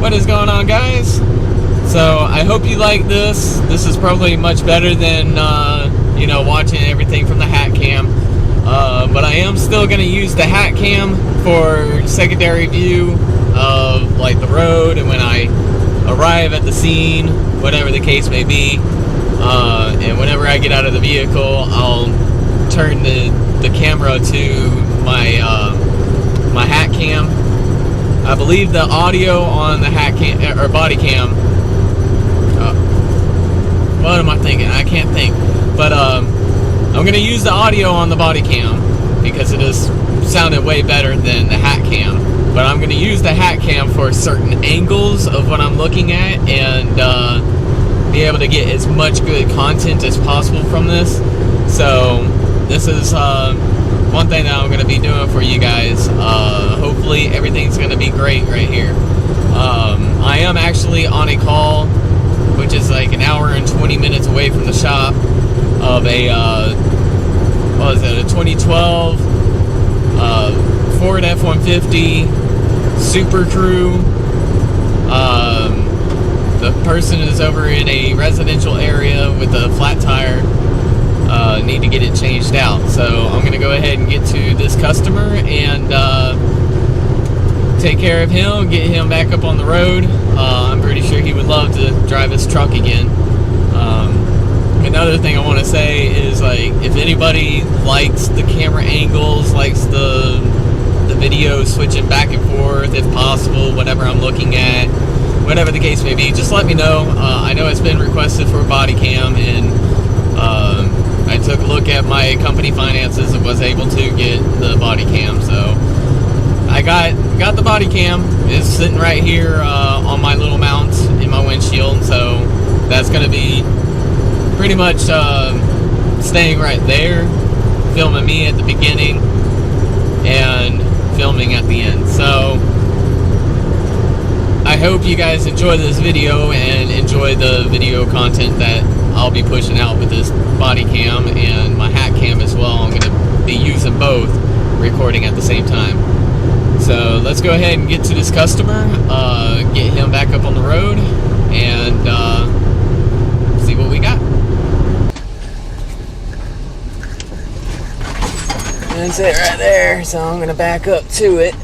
What is going on, guys? So I hope you like this. This is probably much better than you know, watching everything from the hat cam. But I am still going to use the hat cam for secondary view of like the road and when I arrive at the scene, whatever the case may be. And whenever I get out of the vehicle, I'll turn the camera to my hat cam. I believe the audio on the hat cam or body cam. What am I thinking? I can't think. But I'm gonna use the audio on the body cam because it is sounded way better than the hat cam. But I'm gonna use the hat cam for certain angles of what I'm looking at and be able to get as much good content as possible from this. So this is one thing that I'm going to be doing for you guys. Hopefully everything's going to be great right here. I am actually on a call, which is like an hour and 20 minutes away from the shop of a, what was it, a 2012 Ford F150 Super Crew. The person is over in a residential area with a flat tire. Need to get it changed out, so I'm gonna go ahead and get to this customer and take care of him, get him back up on the road. I'm pretty sure he would love to drive his truck again. Another thing I want to say is, like, if anybody likes the camera angles, likes the video switching back and forth if possible, whatever I'm looking at, whatever the case may be, just let me know. I know it's been requested for a body cam, and I took a look at my company finances and was able to get the body cam. So I got the body cam. It's sitting right here on my little mount in my windshield. So that's going to be pretty much staying right there, filming me at the beginning and filming at the end. So I hope you guys enjoy this video and enjoy the video content that I'll be pushing out with this body cam and my hat cam as well. I'm going to be using both, recording at the same time. So let's go ahead and get to this customer, get him back up on the road, and see what we got. That's it right there, so I'm going to back up to it.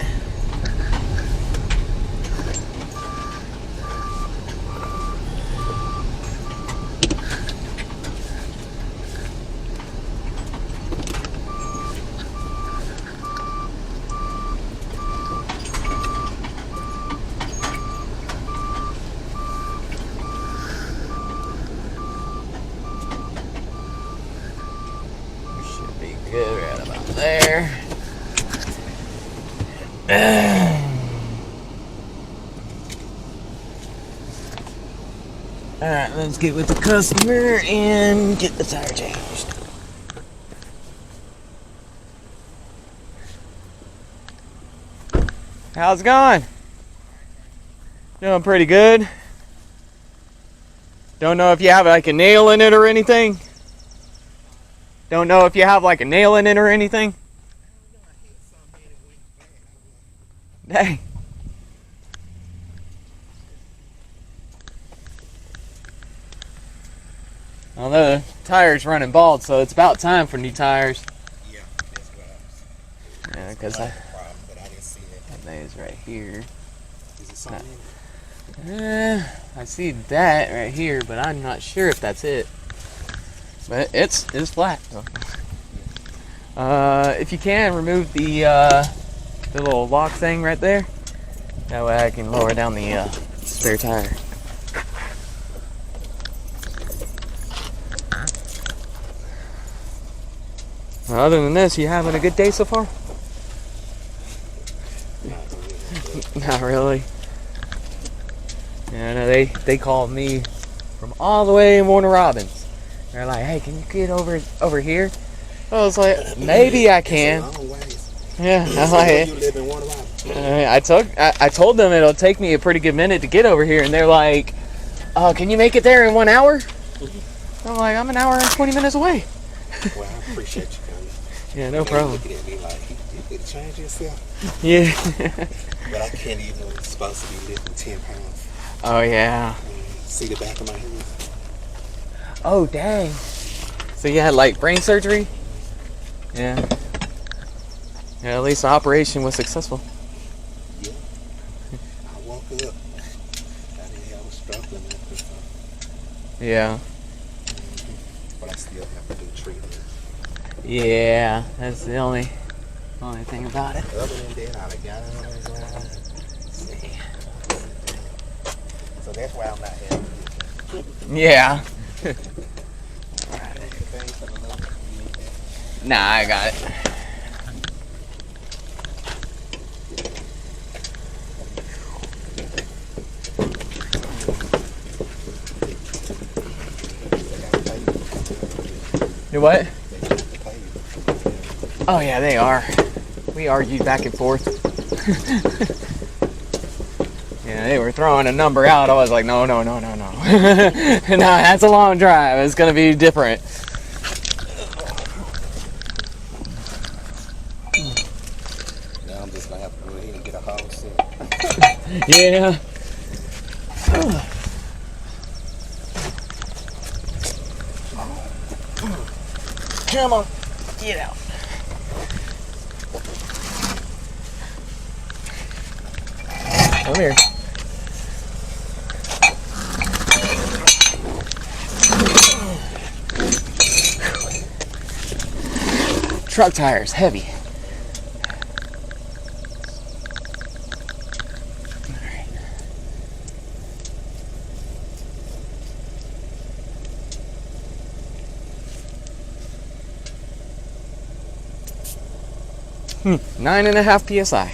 Good, right about there. Alright, let's get with the customer and get the tire changed. How's it going? Doing pretty good. Don't know if you have like a nail in it or anything. Don't know if you have like a nail in it or anything. Dang. Well, the tire's running bald, so it's about time for new tires. Yeah, that's what I was. Yeah, because I didn't see it. think it's right here. Is it something? I see that right here, but I'm not sure if that's it. But it's flat. If you can, remove the little lock thing right there. That way I can lower down the spare tire. Well, other than this, you having a good day so far? Not really. Yeah, no, they called me from all the way in Warner Robins. They're like, hey, can you get over here? I was like, maybe I can. Yeah, I was like, you live in Warner Robins? I told them it'll take me a pretty good minute to get over here, and they're like, can you make it there in 1 hour? I'm like, I'm an hour and 20 minutes away. Well, I appreciate you coming. Yeah, no problem. Looking at me like, you could change yourself. Yeah. But I can't even, it's supposed to be lifting 10 pounds. Oh, yeah. See the back of my head? Oh, dang. So you had like brain surgery? Yeah. Yeah, at least the operation was successful. Yeah. I woke up. I was struggling after something. Yeah. But I still have to do treatment. Yeah, that's the only thing about it. Other than that, I got it on the ground. Let's see. So that's why I'm not happy. Yeah. Nah, I got it. You what? Oh yeah, they are. We argued back and forth. Yeah, they were throwing a number out. I was like, no. No, that's a long drive. It's gonna be different. Now I'm just gonna have to go ahead and get a whole set. Yeah. Come on, get out. Come here. Truck tires, heavy. All right. 9.5 psi.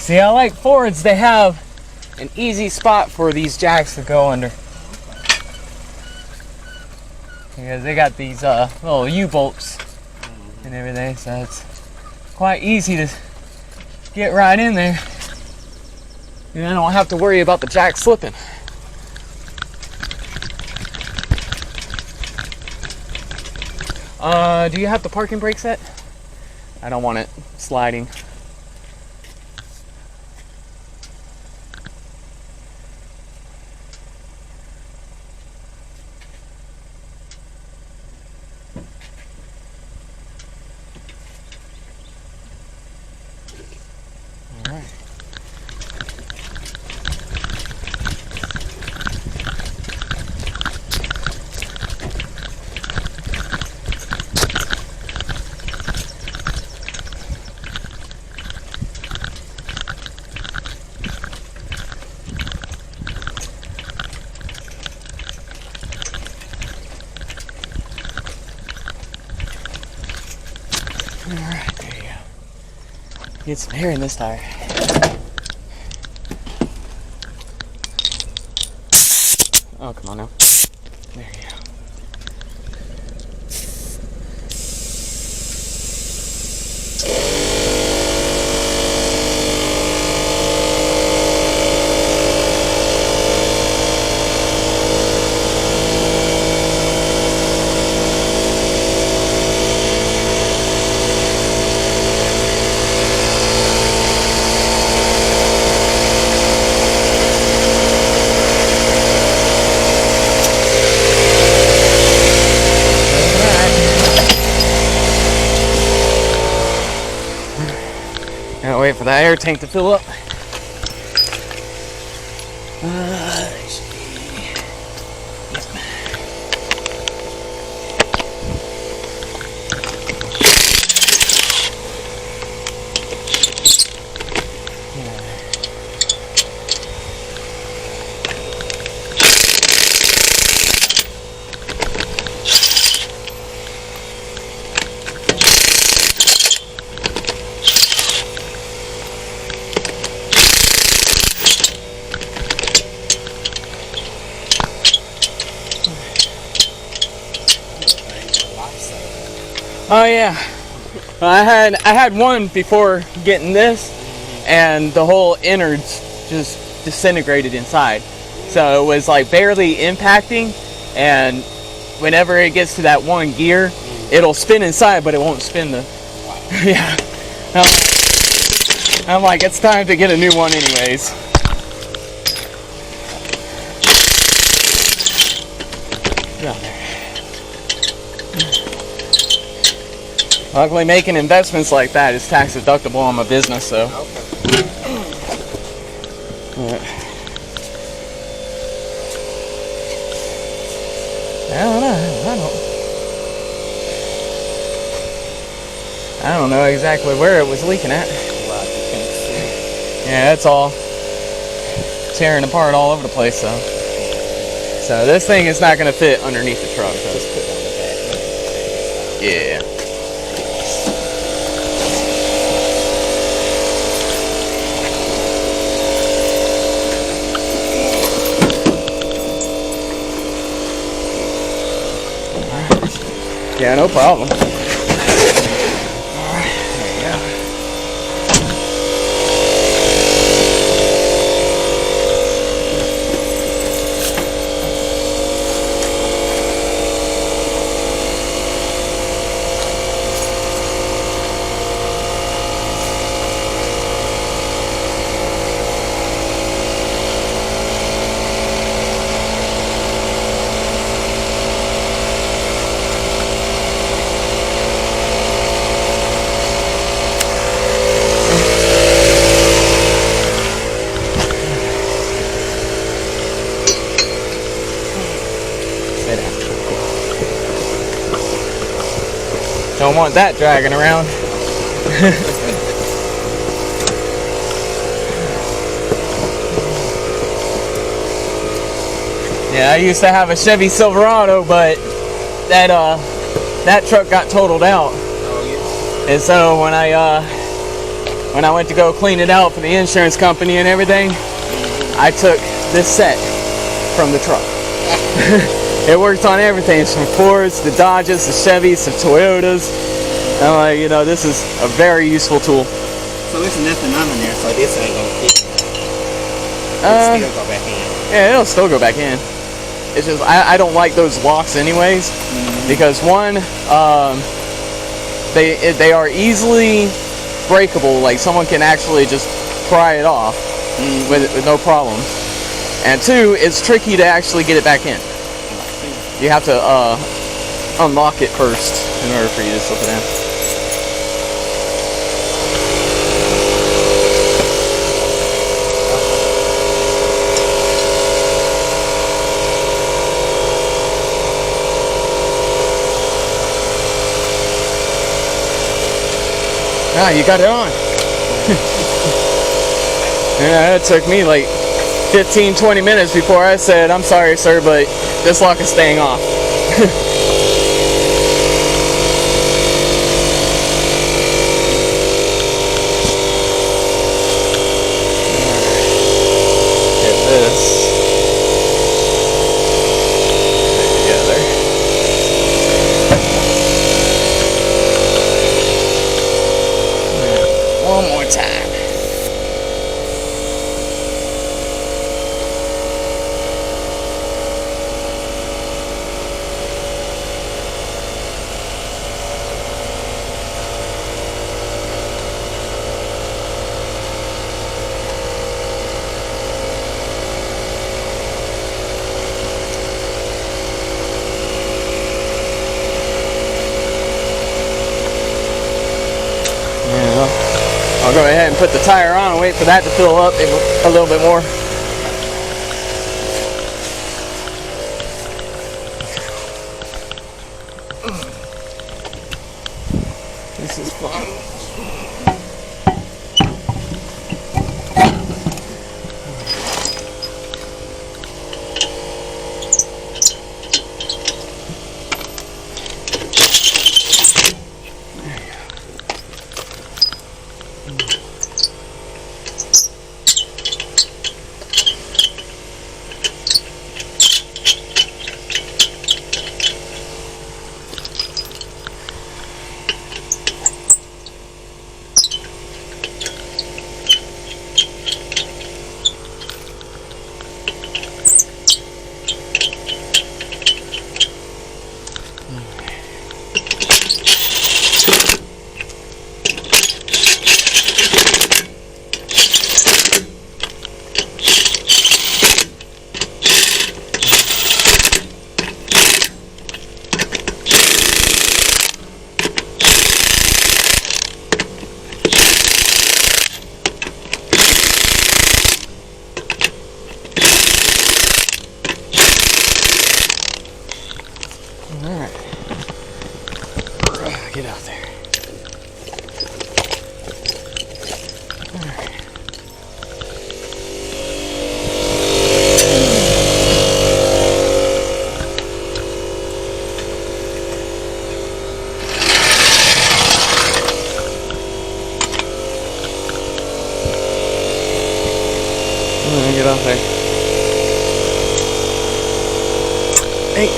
See, I like Fords, they have an easy spot for these jacks to go under. Because they got these little U-bolts and everything, so it's quite easy to get right in there. And I don't have to worry about the jack slipping. Do you have the parking brake set? I don't want it sliding. Alright, there you go. Get some air in this tire. Oh, come on now. There you go. Gotta wait for the air tank to fill up. Oh yeah. I had one before getting this, and the whole innards just disintegrated inside. So it was like barely impacting, and whenever it gets to that one gear, it'll spin inside, but it won't spin the. Yeah. I'm like, it's time to get a new one, anyways. Yeah. Luckily, making investments like that is tax deductible on my business, so. I don't know exactly where it was leaking at. Yeah, it's all tearing apart all over the place, though. So this thing is not going to fit underneath the truck. Yeah. Yeah, no problem. Don't want that dragging around. Yeah, I used to have a Chevy Silverado, but that truck got totaled out. Oh, yeah. And so when I went to go clean it out for the insurance company and everything, I took this set from the truck. It works on everything. It's from Fords, the Dodges, the Chevys, the Toyotas. I'm like, you know, this is a very useful tool. So there's nothing on in there, so this ain't gonna fit. It'll still go back in. Yeah, it'll still go back in. It's just I don't like those locks anyways, because one, they are easily breakable. Like someone can actually just pry it off with no problem. And two, it's tricky to actually get it back in. You have to unlock it first in order for you to slip it in. Ah, you got it on. Yeah, it took me like 15-20 minutes before I said, I'm sorry, sir, but this lock is staying off. Get this together. One more time. I'll go ahead and put the tire on and wait for that to fill up a little bit more. This is fun. Alright. Get out there. Alright. Get out there. Hey.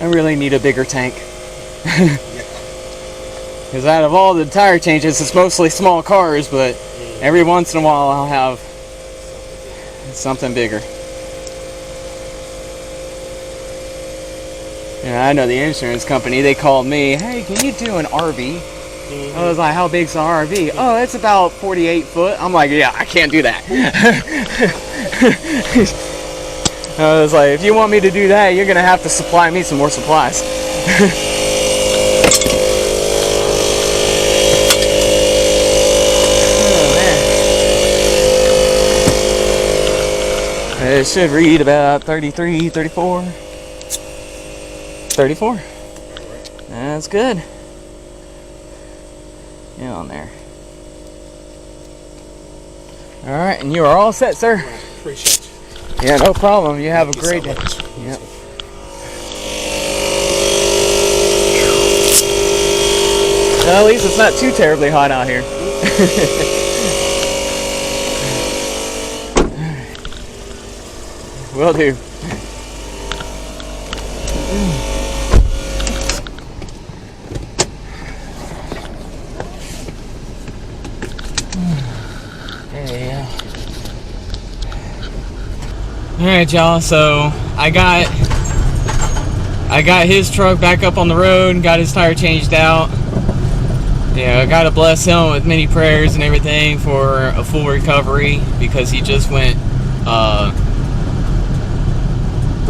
I really need a bigger tank. Because out of all the tire changes, it's mostly small cars, but every once in a while I'll have something bigger. Yeah, I know the insurance company, they called me, hey, can you do an RV? I was like, how big's the RV? Oh, it's about 48 foot. I'm like, yeah, I can't do that. I was like, if you want me to do that, you're going to have to supply me some more supplies. Oh, man. It should read about 33, 34. 34. That's good. Get on there. Alright, and you are all set, sir. Appreciate it. Yeah, no problem. You have a great day. Yep. Well, at least it's not too terribly hot out here. Will do. Yeah. Alright, y'all, so I got his truck back up on the road, got his tire changed out. Yeah, I gotta bless him with many prayers and everything for a full recovery, because he just went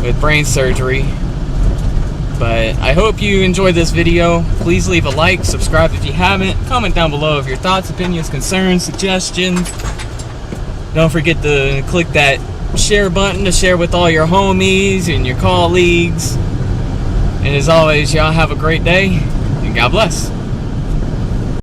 with brain surgery. But I hope you enjoyed this video. Please leave a like, subscribe if you haven't, comment down below of your thoughts, opinions, concerns, suggestions. Don't forget to click that share button to share with all your homies and your colleagues. And as always, y'all have a great day and God bless.